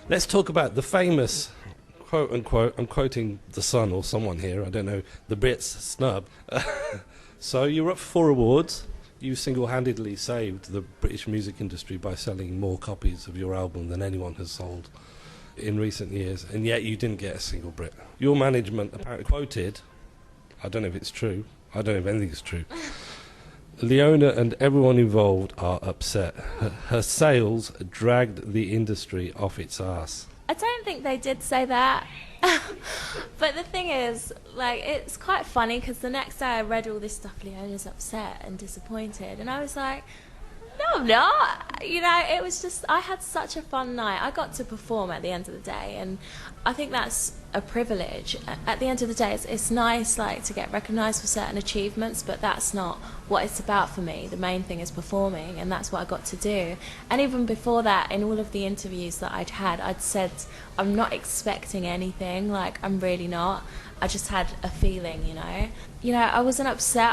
Let's talk about the famous, quote unquote, I'm quoting The Sun or someone here, I don't know, the Brits snub. So you were up for 4 awards. You single-handedly saved the British music industry by selling more copies of your album than anyone has sold in recent years, and yet you didn't get a single Brit. Your management apparently quoted, I don't know if it's true, I don't know if anything's true, Leona and everyone involved are upset. Her sales dragged the industry off its arse. I don't think they did say that. But the thing is, like, it's quite funny because the next day I read all this stuff, Leona's upset and disappointed, and I was like, no, I'm not. You know, it was just, I had such a fun night. I got to perform at the end of the day, and I think that's a privilege. At the end of the day, it's nice, like, to get recognised for certain achievements, but that's not what it's about for me. The main thing is performing, and that's what I got to do. And even before that, in all of the interviews that I'd said, I'm not expecting anything, like, I'm really not. I just had a feeling, you know. You know, I wasn't upset.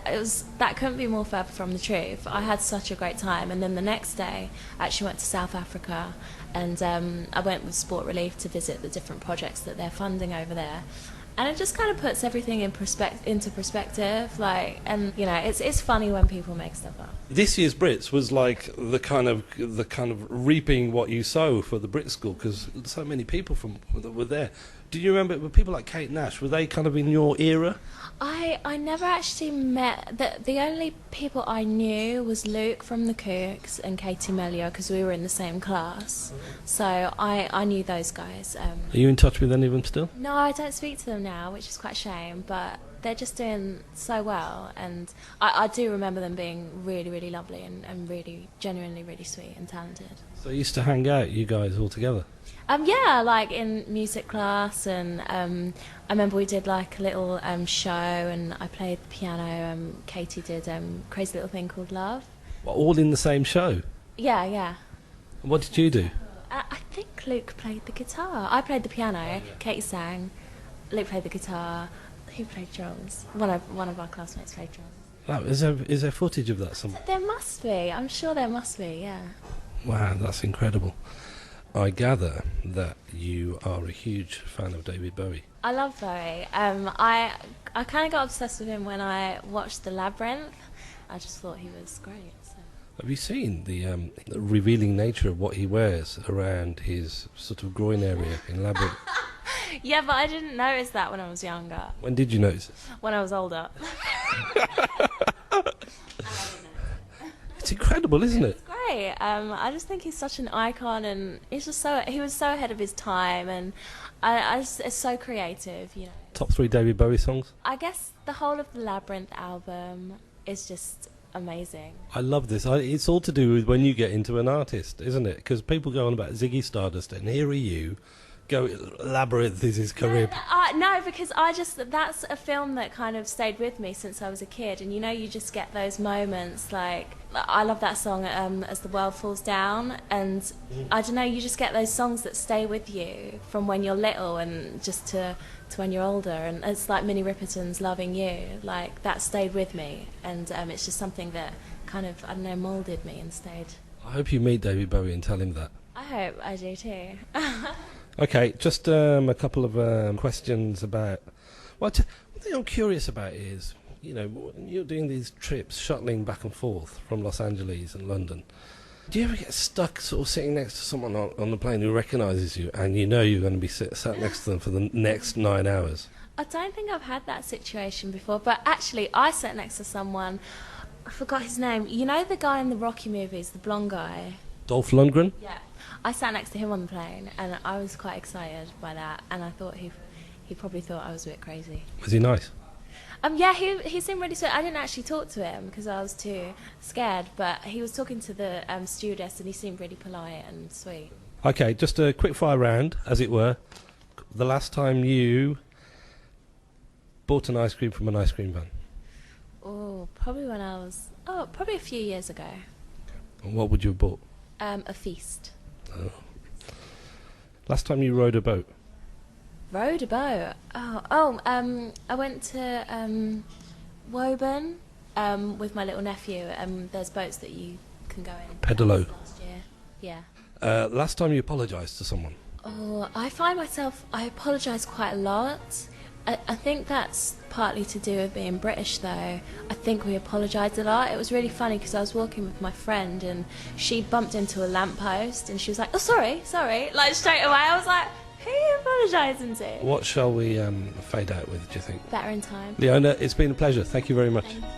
It was, that couldn't be more further from the truth. I had such a great time, and then the next day, I actually went to South Africa, and I went with Sport Relief to visit the different projects that they're funding over there. And it just kind of puts everything into perspective, like, and you know, it's funny when people make stuff up. This year's Brits was like the kind of reaping what you sow for the Brit School, because so many people that were there. Do you remember, were people like Kate Nash, were they kind of in your era? I never actually met, the only people I knew was Luke from the Kooks and Katie Mellior, because we were in the same class. So I knew those guys. Are you in touch with any of them still? No, I don't speak to them now, which is quite a shame, but they're just doing so well, and I do remember them being really, really lovely and really, genuinely really sweet and talented. So you used to hang out, you guys, all together? Yeah, like in music class, and I remember we did like a little show, and I played the piano, Katie did Crazy Little Thing Called Love. Well, all in the same show? Yeah, yeah. And what did you do? I think Luke played the guitar. I played the piano, Katie sang, Luke played the guitar, who played drums? One of our classmates played drums. Oh, is there footage of that somewhere? There must be, I'm sure there must be, yeah. Wow, that's incredible. I gather that you are a huge fan of David Bowie. I love Bowie. I kind of got obsessed with him when I watched The Labyrinth. I just thought he was great. So. Have you seen the revealing nature of what he wears around his sort of groin area in Labyrinth? Yeah, but I didn't notice that when I was younger. When did you notice it? When I was older. It's incredible, isn't it? It's great. I just think he's such an icon, and he was so ahead of his time, and it's so creative, you know. Top 3 David Bowie songs? I guess the whole of the Labyrinth album is just amazing. I love this. It's all to do with when you get into an artist, isn't it? Because people go on about Ziggy Stardust, and here are you. Go Labyrinth is his career. No, because that's a film that kind of stayed with me since I was a kid, and you know, you just get those moments, like I love that song As the World Falls Down, and I don't know, you just get those songs that stay with you from when you're little and just to when you're older, and it's like Minnie Riperton's Loving You, like that stayed with me, and it's just something that kind of, I don't know, moulded me and stayed. I hope you meet David Bowie and tell him that. I hope I do too. Okay, just a couple of questions about... One thing I'm curious about is, you know, when you're doing these trips, shuttling back and forth from Los Angeles and London, do you ever get stuck sort of sitting next to someone on the plane who recognises you, and you know you're going to be sat next to them for the next 9 hours? I don't think I've had that situation before, but actually I sat next to someone, I forgot his name, you know the guy in the Rocky movies, the blonde guy? Dolph Lundgren? Yeah. I sat next to him on the plane, and I was quite excited by that, and I thought he probably thought I was a bit crazy. Was he nice? Yeah, he seemed really sweet. I didn't actually talk to him because I was too scared, but he was talking to the stewardess, and he seemed really polite and sweet. Okay, just a quick fire round, as it were. The last time you bought an ice cream from an ice cream van? Oh, probably probably a few years ago. And what would you have bought? A feast. Oh. Last time you rowed a boat? Rowed a boat? I went to Woburn with my little nephew. There's boats that you can go in. Pedalo. Last year. Yeah. Last time you apologised to someone? Oh, I find myself, I apologise quite a lot. I think that's partly to do with being British, though. I think we apologise a lot. It was really funny because I was walking with my friend and she bumped into a lamppost and she was like, oh, sorry, like straight away. I was like, who are you apologising to? What shall we fade out with, do you think? Better in time. Leona, it's been a pleasure. Thank you very much. Thank you.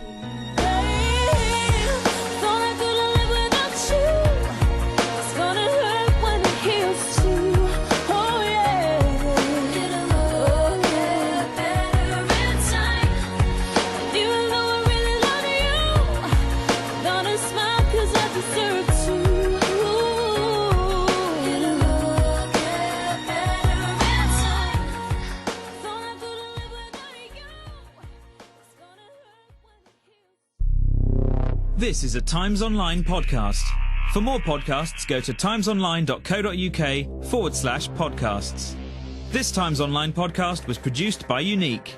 This is a Times Online podcast. For more podcasts, go to timesonline.co.uk/podcasts. This Times Online podcast was produced by Unique.